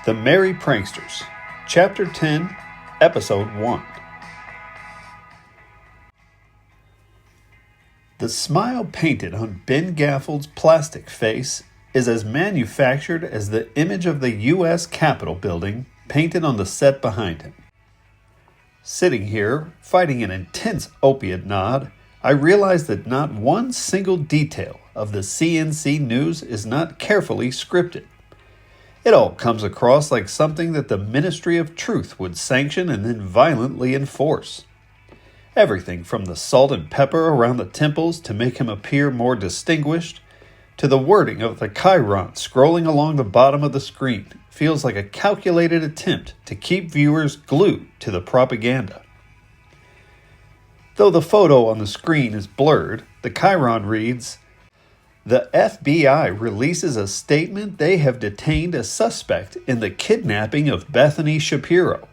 The Merry Pranksters, Chapter 10, Episode 1. The smile painted on Ben Gaffel's plastic face is as manufactured as the image of the U.S. Capitol building painted on the set behind him. Sitting here, fighting an intense opiate nod, I realize that not one single detail of the CNC news is not carefully scripted. It all comes across like something that the Ministry of Truth would sanction and then violently enforce. Everything from the salt and pepper around the temples to make him appear more distinguished, to the wording of the chyron scrolling along the bottom of the screen feels like a calculated attempt to keep viewers glued to the propaganda. Though the photo on the screen is blurred, the chyron reads, "The FBI releases a statement they have detained a suspect in the kidnapping of Bethany Shapiro.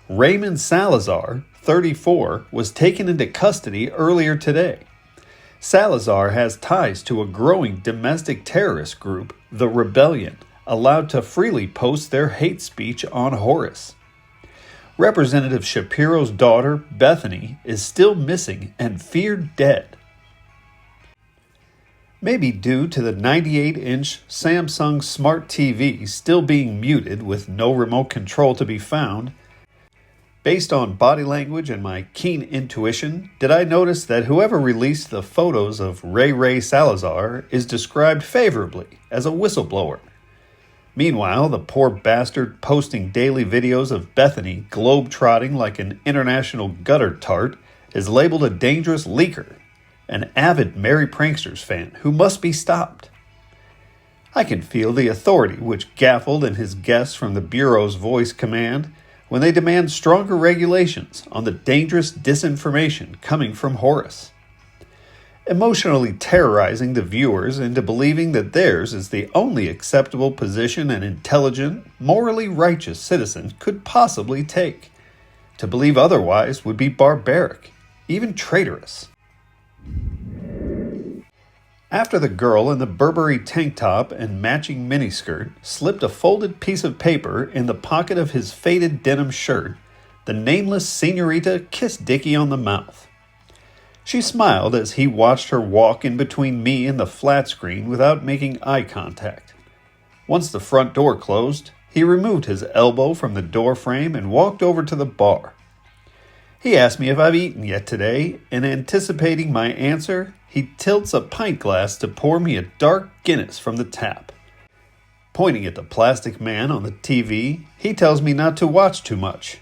Raymond Salazar, 34, was taken into custody earlier today. Salazar has ties to a growing domestic terrorist group, the Rebellion, allowed to freely post their hate speech on Horace. Representative Shapiro's daughter, Bethany, is still missing and feared dead." Maybe due to the 98-inch Samsung Smart TV still being muted with no remote control to be found, based on body language and my keen intuition, did I notice that whoever released the photos of Ray Salazar is described favorably as a whistleblower. Meanwhile, the poor bastard posting daily videos of Bethany globe-trotting like an international gutter tart is labeled a dangerous leaker, an avid Merry Pranksters fan who must be stopped. I can feel the authority which Gaffel and his guests from the Bureau's voice command when they demand stronger regulations on the dangerous disinformation coming from Horace. Emotionally terrorizing the viewers into believing that theirs is the only acceptable position an intelligent, morally righteous citizen could possibly take. To believe otherwise would be barbaric, even traitorous. After the girl in the Burberry tank top and matching miniskirt slipped a folded piece of paper in the pocket of his faded denim shirt, the nameless señorita kissed Dickie on the mouth. She smiled as he watched her walk in between me and the flat screen without making eye contact. Once the front door closed, he removed his elbow from the door frame and walked over to the bar. He asked me if I've eaten yet today, and anticipating my answer, he tilts a pint glass to pour me a dark Guinness from the tap. Pointing at the plastic man on the TV, he tells me not to watch too much.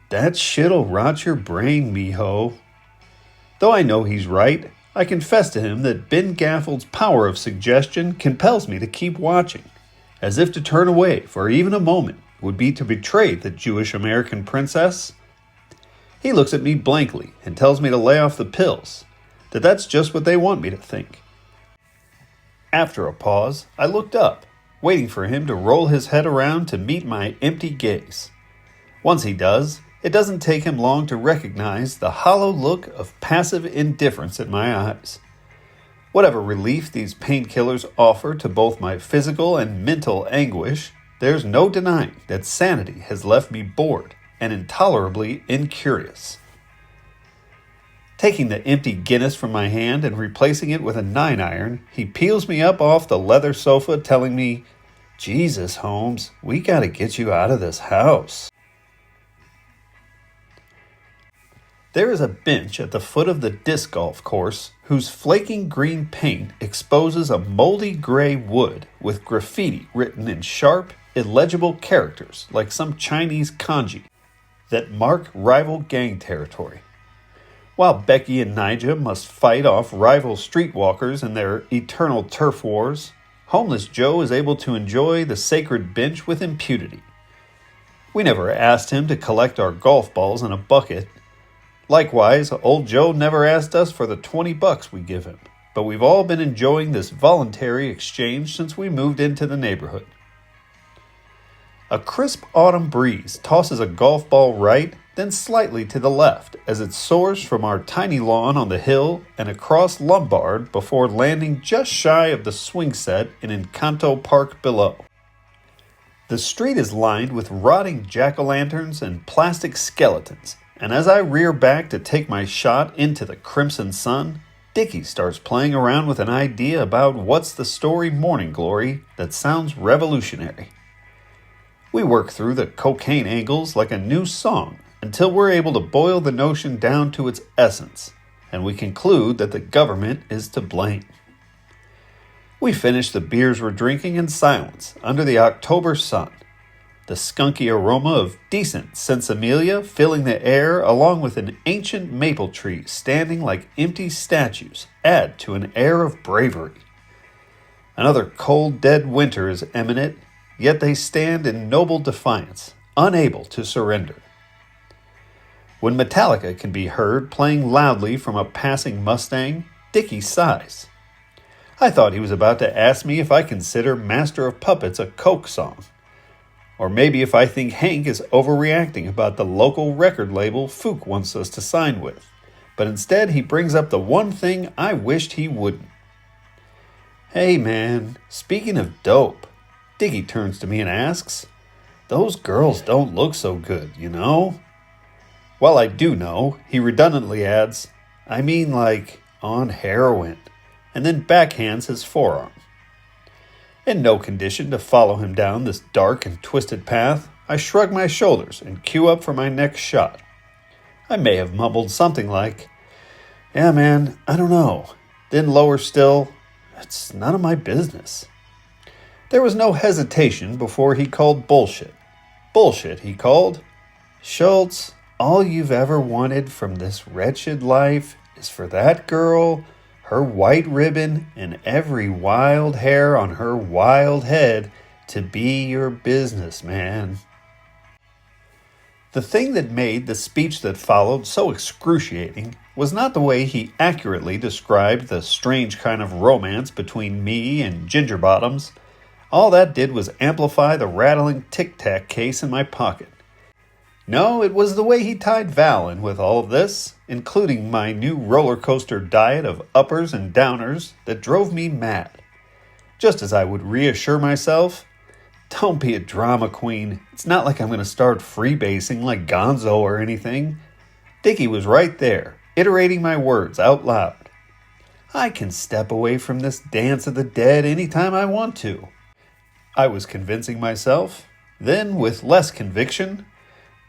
"That shit'll rot your brain, mijo." Though I know he's right, I confess to him that Ben Gaffel's power of suggestion compels me to keep watching, as if to turn away for even a moment would be to betray the Jewish American princess. He looks at me blankly and tells me to lay off the pills, that that's just what they want me to think. After a pause, I looked up, waiting for him to roll his head around to meet my empty gaze. Once he does, it doesn't take him long to recognize the hollow look of passive indifference in my eyes. Whatever relief these painkillers offer to both my physical and mental anguish, there's no denying that sanity has left me bored and intolerably incurious. Taking the empty Guinness from my hand and replacing it with a 9-iron, he peels me up off the leather sofa, telling me, "Jesus, Holmes, we gotta get you out of this house." There is a bench at the foot of the disc golf course whose flaking green paint exposes a moldy gray wood with graffiti written in sharp, illegible characters like some Chinese kanji that mark rival gang territory. While Becky and Nigel must fight off rival streetwalkers in their eternal turf wars, homeless Joe is able to enjoy the sacred bench with impunity. We never asked him to collect our golf balls in a bucket. Likewise, old Joe never asked us for the $20 we give him, but we've all been enjoying this voluntary exchange since we moved into the neighborhood. A crisp autumn breeze tosses a golf ball right, then slightly to the left as it soars from our tiny lawn on the hill and across Lombard before landing just shy of the swing set in Encanto Park below. The street is lined with rotting jack-o'-lanterns and plastic skeletons, and as I rear back to take my shot into the crimson sun, Dickie starts playing around with an idea about what's the story Morning Glory that sounds revolutionary. We work through the cocaine angles like a new song until we're able to boil the notion down to its essence, and we conclude that the government is to blame. We finish the beers we're drinking in silence under the October sun, the skunky aroma of decent sinsemilla filling the air along with an ancient maple tree standing like empty statues add to an air of bravery. Another cold, dead winter is imminent, yet they stand in noble defiance, unable to surrender. When Metallica can be heard playing loudly from a passing Mustang, Dickie sighs. I thought he was about to ask me if I consider Master of Puppets a Coke song. Or maybe if I think Hank is overreacting about the local record label Fook wants us to sign with. But instead he brings up the one thing I wished he wouldn't. Hey man, speaking of dope, Dickie turns to me and asks, those girls don't look so good, you know? While I do know, he redundantly adds, I mean like on heroin, and then backhands his forearm. In no condition to follow him down this dark and twisted path, I shrug my shoulders and queue up for my next shot. I may have mumbled something like, yeah man, I don't know. Then lower still, it's none of my business. There was no hesitation before he called bullshit. Bullshit, he called. Schultz, all you've ever wanted from this wretched life is for that girl, her white ribbon, and every wild hair on her wild head to be your business, man. The thing that made the speech that followed so excruciating was not the way he accurately described the strange kind of romance between me and Ginger Bottoms. All that did was amplify the rattling tic-tac case in my pocket. No, it was the way he tied Val in with all of this, including my new roller coaster diet of uppers and downers, that drove me mad. Just as I would reassure myself, don't be a drama queen. It's not like I'm going to start freebasing like Gonzo or anything. Dickie was right there, iterating my words out loud. I can step away from this dance of the dead anytime I want to. I was convincing myself, then with less conviction,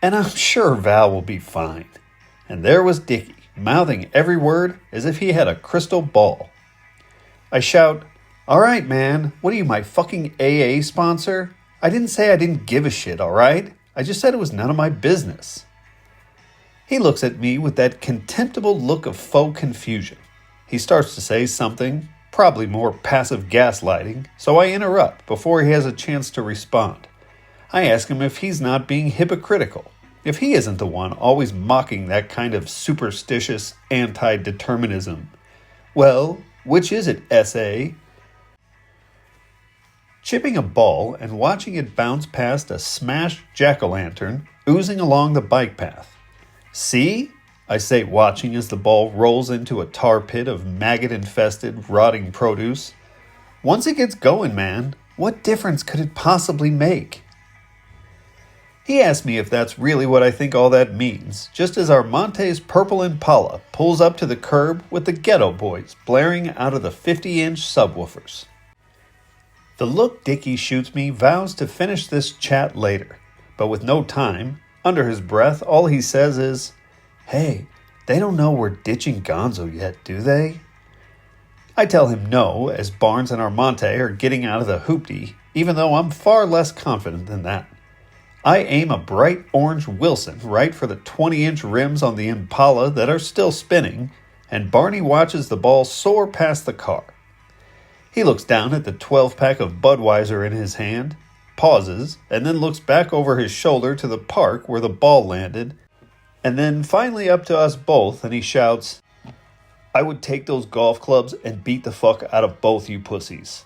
and I'm sure Val will be fine. And there was Dickie, mouthing every word as if he had a crystal ball. I shout, all right, man, what are you, my fucking AA sponsor? I didn't say I didn't give a shit, all right? I just said it was none of my business. He looks at me with that contemptible look of faux confusion. He starts to say something, probably more passive gaslighting, so I interrupt before he has a chance to respond. I ask him if he's not being hypocritical, if he isn't the one always mocking that kind of superstitious anti-determinism. Well, which is it, S.A.? Chipping a ball and watching it bounce past a smashed jack-o'-lantern oozing along the bike path. See? I say, watching as the ball rolls into a tar pit of maggot-infested, rotting produce. Once it gets going, man, what difference could it possibly make? He asks me if that's really what I think all that means, just as Armante's purple Impala pulls up to the curb with the Ghetto Boys blaring out of the 50-inch subwoofers. The look Dickie shoots me vows to finish this chat later, but with no time, under his breath, all he says is, hey, they don't know we're ditching Gonzo yet, do they? I tell him no, as Barnes and Armante are getting out of the hoopty, even though I'm far less confident than that. I aim a bright orange Wilson right for the 20-inch rims on the Impala that are still spinning, and Barney watches the ball soar past the car. He looks down at the 12-pack of Budweiser in his hand, pauses, and then looks back over his shoulder to the park where the ball landed, and then finally up to us both, and he shouts, I would take those golf clubs and beat the fuck out of both you pussies.